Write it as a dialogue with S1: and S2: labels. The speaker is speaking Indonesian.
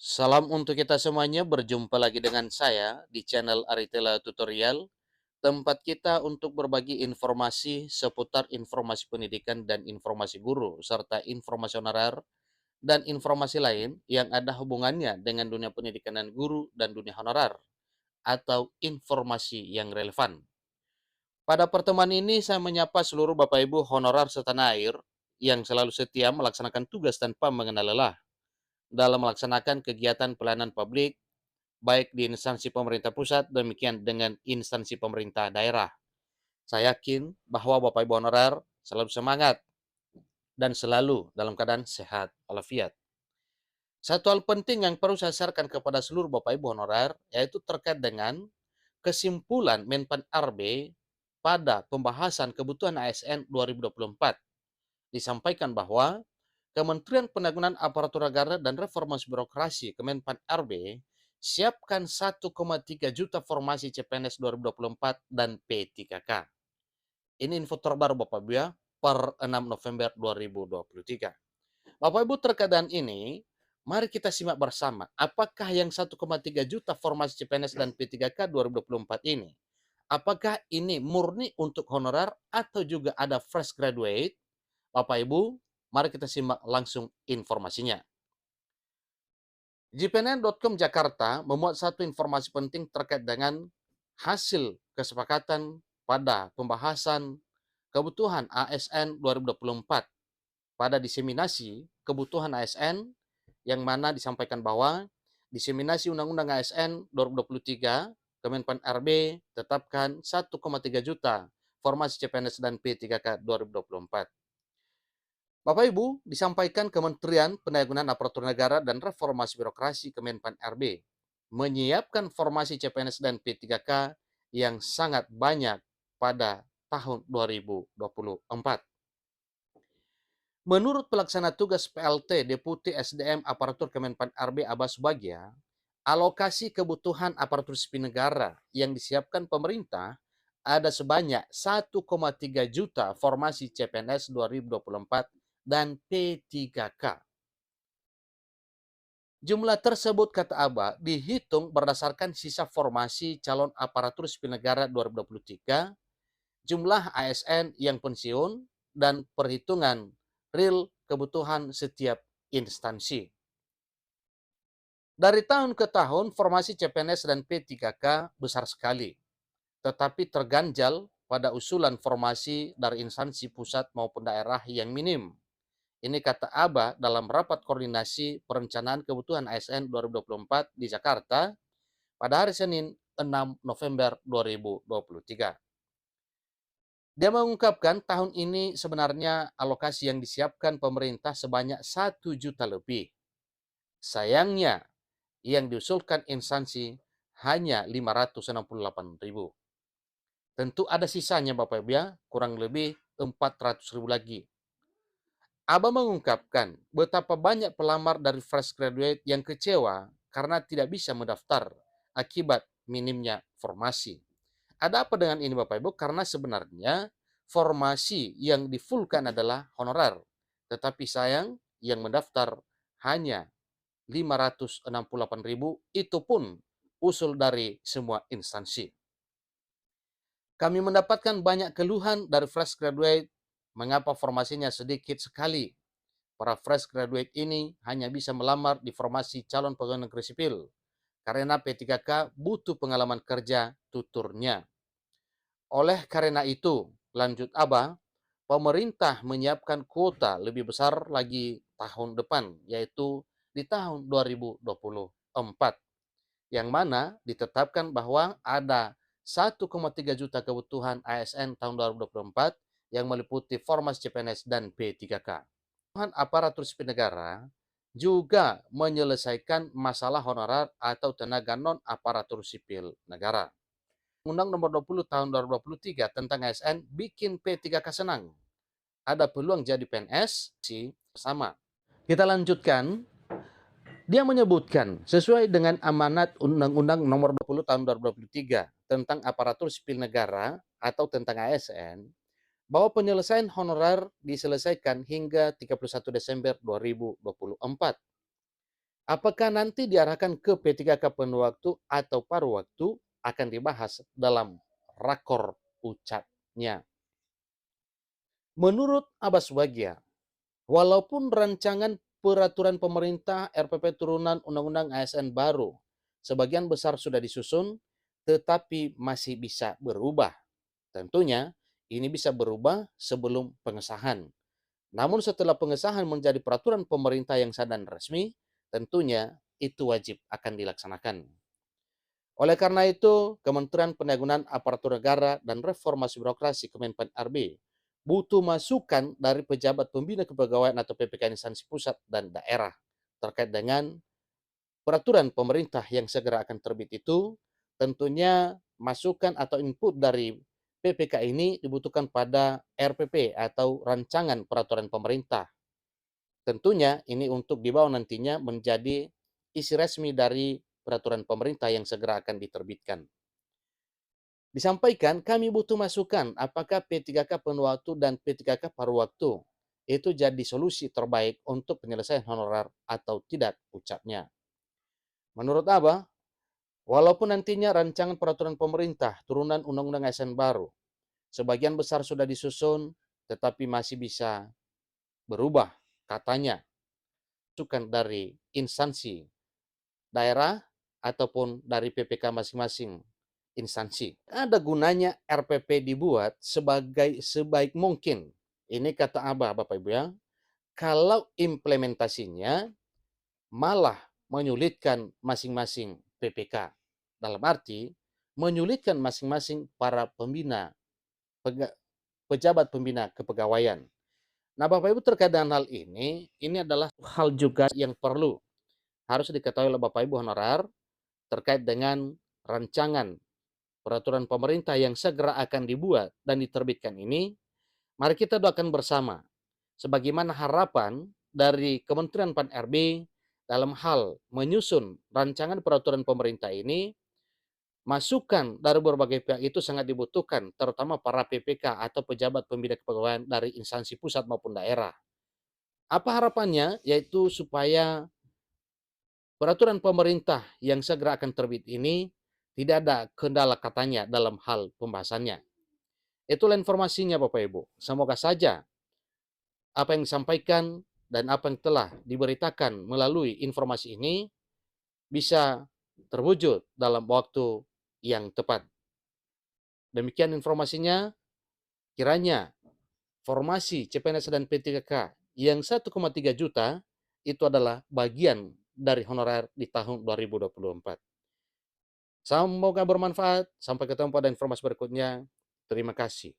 S1: Salam untuk kita semuanya, berjumpa lagi dengan saya di channel Aritela Tutorial, tempat kita untuk berbagi informasi seputar informasi pendidikan dan informasi guru, serta informasi honorer dan informasi lain yang ada hubungannya dengan dunia pendidikan dan guru dan dunia honorer, atau informasi yang relevan. Pada pertemuan ini, saya menyapa seluruh Bapak Ibu honorer setanah air yang selalu setia melaksanakan tugas tanpa mengenal lelah dalam melaksanakan kegiatan pelayanan publik baik di instansi pemerintah pusat, demikian dengan instansi pemerintah daerah. Saya yakin bahwa Bapak Ibu honorer selalu semangat dan selalu dalam keadaan sehat walafiat. Satu hal penting yang perlu saya sarankan kepada seluruh Bapak Ibu honorer yaitu terkait dengan kesimpulan Menpan RB pada pembahasan kebutuhan ASN 2024. Disampaikan bahwa Kementerian Penanggulangan Aparatur Negara dan Reformasi Birokrasi Kemenpan RB siapkan 1,3 juta formasi CPNS 2024 dan P3K. Ini info terbaru Bapak Ibu ya, per 6 November 2023. Bapak Ibu terkait dengan ini, mari kita simak bersama apakah yang 1,3 juta formasi CPNS dan P3K 2024 ini, apakah ini murni untuk honorer atau juga ada fresh graduate? Bapak Ibu, mari kita simak langsung informasinya. GPNN.com Jakarta memuat satu informasi penting terkait dengan hasil kesepakatan pada pembahasan kebutuhan ASN 2024 pada diseminasi kebutuhan ASN yang mana disampaikan bahwa diseminasi Undang-Undang ASN 2023 Kemenpan RB tetapkan 1,3 juta formasi CPNS dan P3K 2024. Bapak Ibu, disampaikan Kementerian Penanggulangan Aparatur Negara dan Reformasi Birokrasi Kemenpan RB menyiapkan formasi CPNS dan P3K yang sangat banyak pada tahun 2024. Menurut pelaksana tugas PLT Deputi SDM Aparatur Kemenpan RB Abbas Bagia, alokasi kebutuhan aparatur sipil negara yang disiapkan pemerintah ada sebanyak 1,3 juta formasi CPNS 2024 dan P3K. Jumlah tersebut, kata Aba, dihitung berdasarkan sisa formasi calon aparatur sipil negara 2023, jumlah ASN yang pensiun, dan perhitungan real kebutuhan setiap instansi. Dari tahun ke tahun, formasi CPNS dan P3K besar sekali, tetapi terganjal pada usulan formasi dari instansi pusat maupun daerah yang minim. Ini kata Aba dalam rapat koordinasi perencanaan kebutuhan ASN 2024 di Jakarta pada hari Senin 6 November 2023. Dia mengungkapkan tahun ini sebenarnya alokasi yang disiapkan pemerintah sebanyak 1 juta lebih. Sayangnya, yang diusulkan instansi hanya 568.000. Tentu ada sisanya Bapak Ibu ya, kurang lebih 400.000 lagi. Aba mengungkapkan betapa banyak pelamar dari fresh graduate yang kecewa karena tidak bisa mendaftar akibat minimnya formasi. Ada apa dengan ini Bapak Ibu? Karena sebenarnya formasi yang difulkan adalah honorer. Tetapi sayang yang mendaftar hanya 568.000, itu pun usul dari semua instansi. Kami mendapatkan banyak keluhan dari fresh graduate mengapa formasinya sedikit sekali. Para fresh graduate ini hanya bisa melamar di formasi calon pegawai negeri sipil karena P3K butuh pengalaman kerja tuturnya. Oleh karena itu, lanjut Aba, pemerintah menyiapkan kuota lebih besar lagi tahun depan, yaitu di tahun 2024, yang mana ditetapkan bahwa ada 1,3 juta kebutuhan ASN tahun 2024 yang meliputi formasi CPNS dan P3K. Aparatur sipil negara juga menyelesaikan masalah honorer atau tenaga non-aparatur sipil negara. Undang Nomor 20 Tahun 2023 tentang ASN bikin P3K senang. Ada peluang jadi PNS sih sama. Kita lanjutkan. Dia menyebutkan sesuai dengan amanat Undang-Undang Nomor 20 Tahun 2023 tentang aparatur sipil negara atau tentang ASN bahwa penyelesaian honorer diselesaikan hingga 31 Desember 2024. Apakah nanti diarahkan ke P3K penuh waktu atau paruh waktu akan dibahas dalam rakor ucapnya. Menurut Abbas Wagia, walaupun rancangan peraturan pemerintah RPP turunan Undang-Undang ASN baru sebagian besar sudah disusun, tetapi masih bisa berubah. Tentunya ini bisa berubah sebelum pengesahan. Namun setelah pengesahan menjadi peraturan pemerintah yang sah dan resmi, tentunya itu wajib akan dilaksanakan. Oleh karena itu, Kementerian Pendayagunaan Aparatur Negara dan Reformasi Birokrasi Kemenpan RB butuh masukan dari pejabat pembina kepegawaian atau PPK instansi pusat dan daerah terkait dengan peraturan pemerintah yang segera akan terbit itu. Tentunya masukan atau input dari PPK ini dibutuhkan pada RPP atau rancangan peraturan pemerintah. Tentunya ini untuk dibawa nantinya menjadi isi resmi dari peraturan pemerintah yang segera akan diterbitkan. Disampaikan, kami butuh masukan apakah P3K penuh waktu dan P3K paruh waktu itu jadi solusi terbaik untuk penyelesaian honorer atau tidak, ucapnya. Menurut Abah, walaupun nantinya rancangan peraturan pemerintah turunan Undang-Undang ASN baru sebagian besar sudah disusun, tetapi masih bisa berubah, katanya, masukan dari instansi daerah ataupun dari PPK masing-masing instansi. Ada gunanya RPP dibuat sebaik mungkin. Ini kata Abah, Bapak Ibu ya. Kalau implementasinya malah menyulitkan masing-masing PPK. Dalam arti menyulitkan masing-masing para pembina, pejabat pembina kepegawaian. Nah, Bapak Ibu, terkait dengan hal ini adalah hal juga yang perlu harus diketahui oleh Bapak Ibu honorer terkait dengan rancangan peraturan pemerintah yang segera akan dibuat dan diterbitkan ini. Mari kita doakan bersama sebagaimana harapan dari Kementerian Pan-RB dalam hal menyusun rancangan peraturan pemerintah ini. Masukan dari berbagai pihak itu sangat dibutuhkan, terutama para PPK atau pejabat pembina kepegawaian dari instansi pusat maupun daerah. Apa harapannya? Yaitu supaya peraturan pemerintah yang segera akan terbit ini tidak ada kendala katanya dalam hal pembahasannya. Itulah informasinya Bapak Ibu. Semoga saja apa yang disampaikan dan apa yang telah diberitakan melalui informasi ini bisa terwujud dalam waktu yang tepat. Demikian informasinya, kiranya formasi CPNS dan P3K yang 1,3 juta itu adalah bagian dari honorer di tahun 2024. Semoga bermanfaat. Sampai ketemu pada informasi berikutnya. Terima kasih.